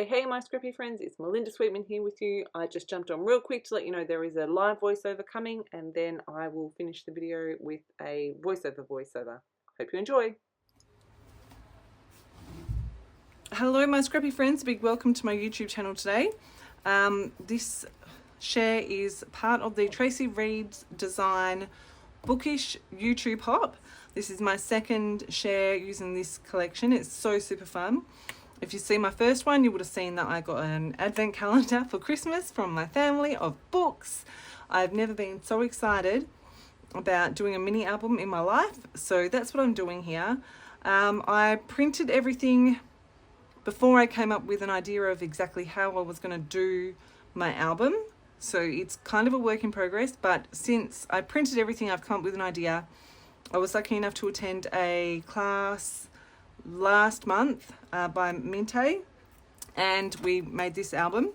Hey my scrappy friends, it's Melinda Sweetman here with you. I just jumped on real quick to let you know there is a live voiceover coming, and then I will finish the video with a voiceover. Hope you enjoy. Hello my scrappy friends, big welcome to my YouTube channel today. This share is part of the Tracy Reed's Design Bookish YouTube Hop. This is my second share using this collection. It's so super fun. If you see my first one, you would have seen that I got an advent calendar for Christmas from my family of books. I've never been so excited about doing a mini album in my life, so that's what I'm doing here. I printed everything before I came up with an idea of exactly how I was going to do my album. So it's kind of a work in progress, but since I printed everything, I've come up with an idea. I was lucky enough to attend a class last month by Minte, and we made this album.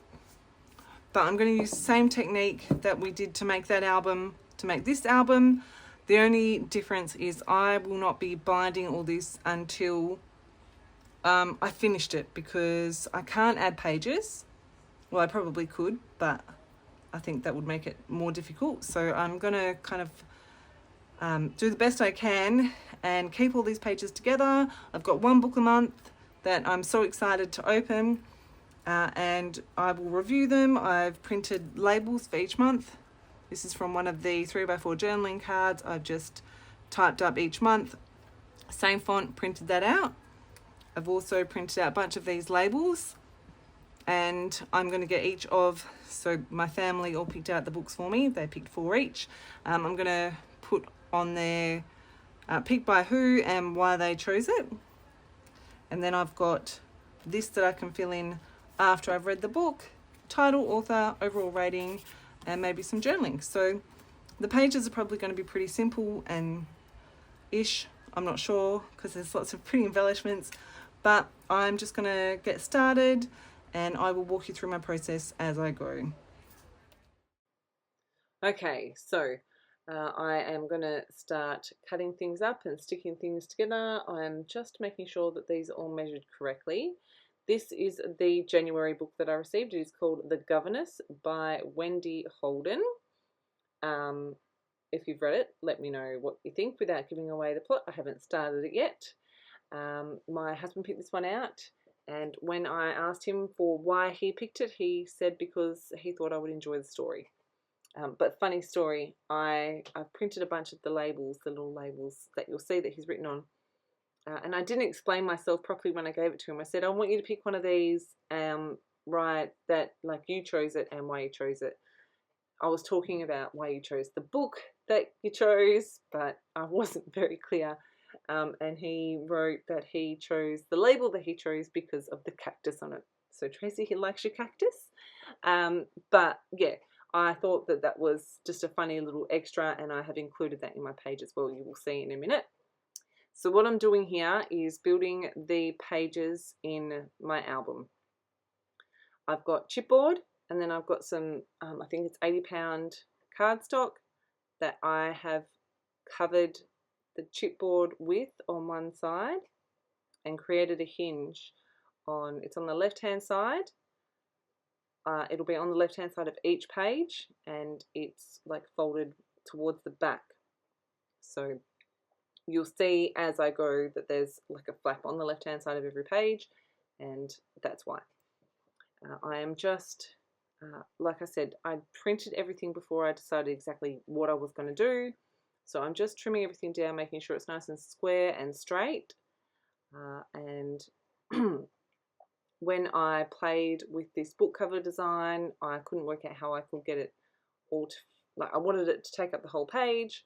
But I'm going to use the same technique that we did to make that album to make this album. The only difference is I will not be binding all this until I finished it, because I can't add pages. Well, I probably could, but I think that would make it more difficult. So I'm going to kind of do the best I can and keep all these pages together. I've got one book a month that I'm so excited to open, and I will review them. I've printed labels for each month. This is from one of the 3x4 journaling cards I've just typed up each month. Same font, printed that out. I've also printed out a bunch of these labels, and I'm going to get each of, so my family all picked out the books for me. They picked 4 each. I'm going to put on there pick by who and why they chose it. And then I've got this that I can fill in after I've read the book: title, author, overall rating, and maybe some journaling. So the pages are probably going to be pretty simple and ish. I'm not sure, because there's lots of pretty embellishments, but I'm just going to get started and I will walk you through my process as I go. Okay, so I am going to start cutting things up and sticking things together. I'm just making sure that these are all measured correctly. This is the January book that I received. It is called The Governess by Wendy Holden. If you've read it, let me know what you think without giving away the plot. I haven't started it yet. My husband picked this one out, and when I asked him for why he picked it, he said because he thought I would enjoy the story. But funny story, I've printed a bunch of the labels, the little labels that you'll see that he's written on. And I didn't explain myself properly when I gave it to him. I said, I want you to pick one of these, right, that like you chose it and why you chose it. I was talking about why you chose the book that you chose, but I wasn't very clear. And he wrote that he chose the label that he chose because of the cactus on it. So Tracy, he likes your cactus. But yeah, I thought that that was just a funny little extra, and I have included that in my page as well. You will see in a minute. So what I'm doing here is building the pages in my album. I've got chipboard, and then I've got some, I think it's 80-pound cardstock that I have covered the chipboard with on one side and created a hinge on, it's on the left hand side. It'll be on the left hand side of each page, and it's like folded towards the back. So you'll see as I go that there's like a flap on the left hand side of every page, and that's why. I am just, like I said, I printed everything before I decided exactly what I was going to do. So I'm just trimming everything down, making sure it's nice and square and straight. And when I played with this book cover design, I couldn't work out how I could get it all to, like, I wanted it to take up the whole page.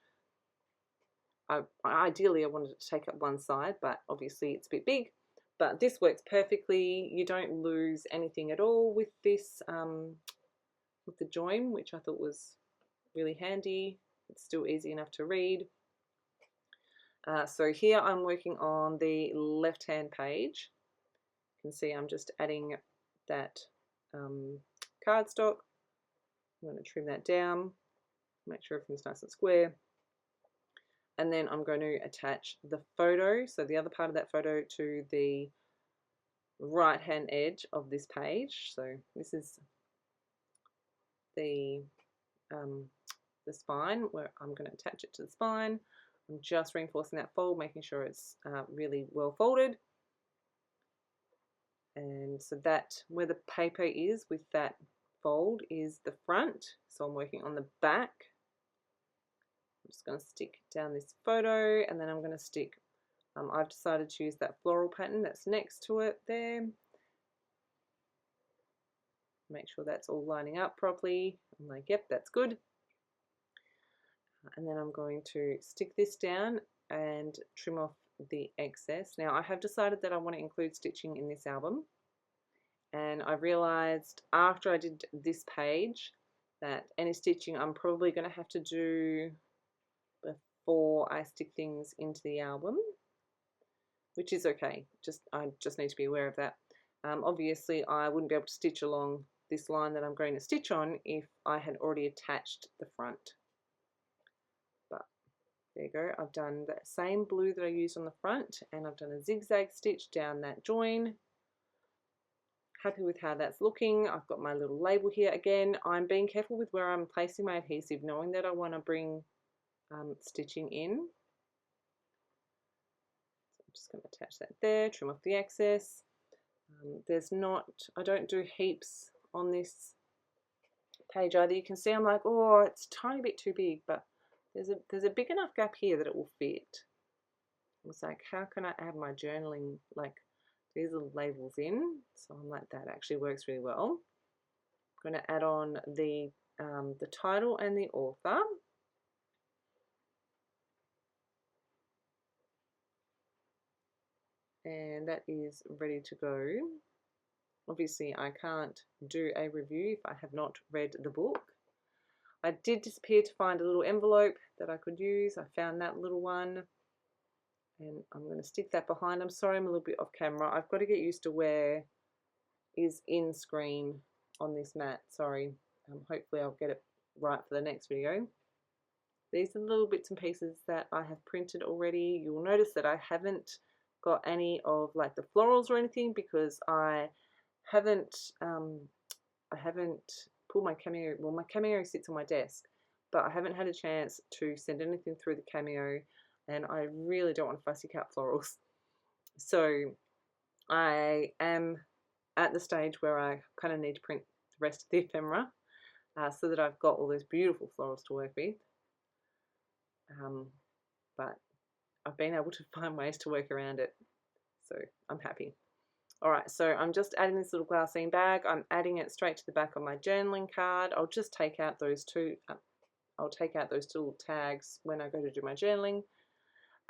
Ideally I wanted it to take up one side, but obviously it's a bit big. But this works perfectly. You don't lose anything at all with this, with the join, which I thought was really handy. It's still easy enough to read. So here I'm working on the left hand page. You can see I'm just adding that cardstock. I'm going to trim that down, make sure everything's nice and square. And then I'm going to attach the photo, so the other part of that photo, to the right hand edge of this page. So this is the spine where I'm going to attach it to the spine. I'm just reinforcing that fold, making sure it's really well folded. And so that where the paper is with that fold is the front. So I'm working on the back. I'm just going to stick down this photo, and then I'm going to stick, I've decided to use that floral pattern that's next to it there. Make sure that's all lining up properly. I'm like, yep, that's good. And then I'm going to stick this down and trim off the excess. Now I have decided that I want to include stitching in this album, and I realized after I did this page that any stitching I'm probably going to have to do before I stick things into the album, which is okay. I just need to be aware of that. Obviously I wouldn't be able to stitch along this line that I'm going to stitch on if I had already attached the front. But there you go, I've done that same blue that I used on the front, and I've done a zigzag stitch down that join. Happy with how that's looking. I've got my little label here again. I'm being careful with where I'm placing my adhesive, knowing that I want to bring stitching in. So I'm just going to attach that there, trim off the excess. I don't do heaps on this page either. You can see I'm like, oh, it's a tiny bit too big, but there's a big enough gap here that it will fit. It's like, how can I add my journaling, like these little labels in? So I'm like, that actually works really well. I'm going to add on the title and the author. And that is ready to go. Obviously I can't do a review if I have not read the book. I did disappear to find a little envelope that I could use. I found that little one, and I'm going to stick that behind. I'm sorry I'm a little bit off camera. I've got to get used to where is in screen on this mat. Sorry. Hopefully I'll get it right for the next video. These are little bits and pieces that I have printed already. You'll notice that I haven't got any of like the florals or anything because I haven't pulled my Cameo. Well, my Cameo sits on my desk, but I haven't had a chance to send anything through the Cameo, and I really don't want to fussy cut florals. So I am at the stage where I kind of need to print the rest of the ephemera so that I've got all those beautiful florals to work with. But I've been able to find ways to work around it, so I'm happy. Alright, so I'm just adding this little glassine bag. I'm adding it straight to the back of my journaling card. I'll just take out those two, I'll take out those two little tags when I go to do my journaling.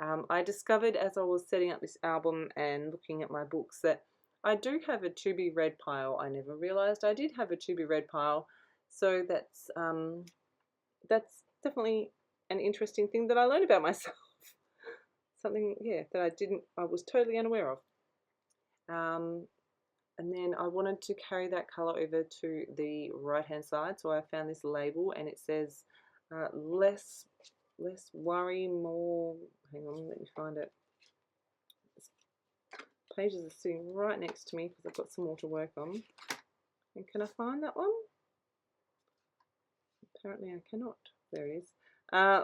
I discovered as I was setting up this album and looking at my books that I do have a to be read pile. I never realised I did have a to be read pile, so that's definitely an interesting thing that I learned about myself. Something, yeah, that I was totally unaware of. And then I wanted to carry that colour over to the right hand side, so I found this label and it says less worry, more, hang on, let me find it. This pages are sitting right next to me because I've got some more to work on. And can I find that one? Apparently I cannot. There it is.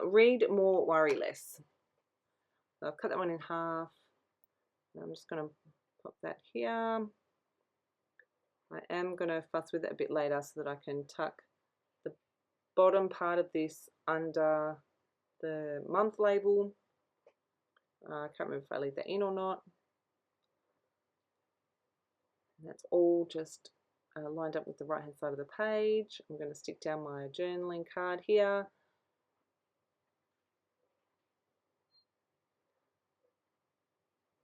Read more, worry less. So I've cut that one in half. I'm just going to pop that here. I am going to fuss with it a bit later so that I can tuck the bottom part of this under the month label. I can't remember if I leave that in or not. And that's all just lined up with the right hand side of the page. I'm going to stick down my journaling card here.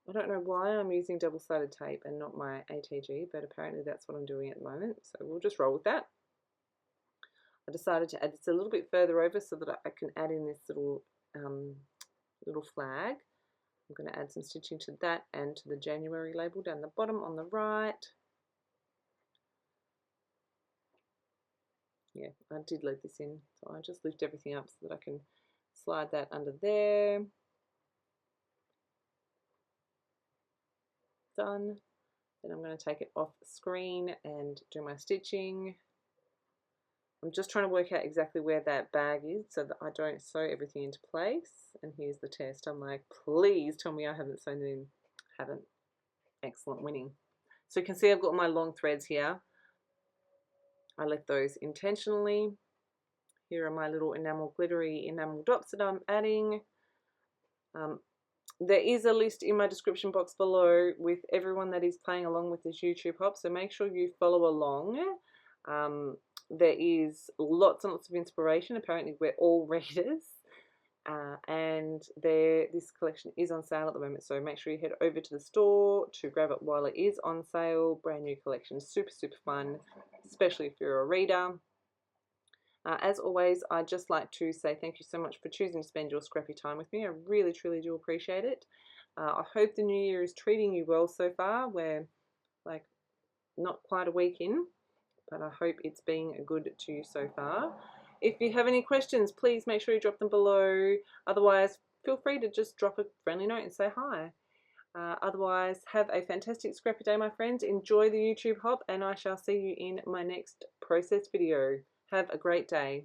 I don't know why I'm using double-sided tape and not my ATG, but apparently that's what I'm doing at the moment, so we'll just roll with that. I decided to add this a little bit further over so that I can add in this little flag. I'm going to add some stitching to that and to the January label down the bottom on the right. Yeah, I did leave this in, so I just lift everything up so that I can slide that under there. Done. Then I'm going to take it off screen and do my stitching. I'm just trying to work out exactly where that bag is so that I don't sew everything into place. And here's the test. I'm like, please tell me I haven't sewn it in. Haven't. Excellent, winning. So you can see I've got my long threads here. I left those intentionally. Here are my little glittery enamel dots that I'm adding. There is a list in my description box below with everyone that is playing along with this YouTube hop, so make sure you follow along. There is lots and lots of inspiration. Apparently we're all readers, and this collection is on sale at the moment, so make sure you head over to the store to grab it while it is on sale. Brand new collection, super fun, especially if you're a reader. As always, I'd just like to say thank you so much for choosing to spend your scrappy time with me. I really truly do appreciate it. I hope the new year is treating you well so far. We're like not quite a week in, but I hope it's been good to you so far. If you have any questions, please make sure you drop them below. Otherwise, feel free to just drop a friendly note and say hi. Otherwise, have a fantastic scrappy day, my friends. Enjoy the YouTube hop, and I shall see you in my next process video. Have a great day.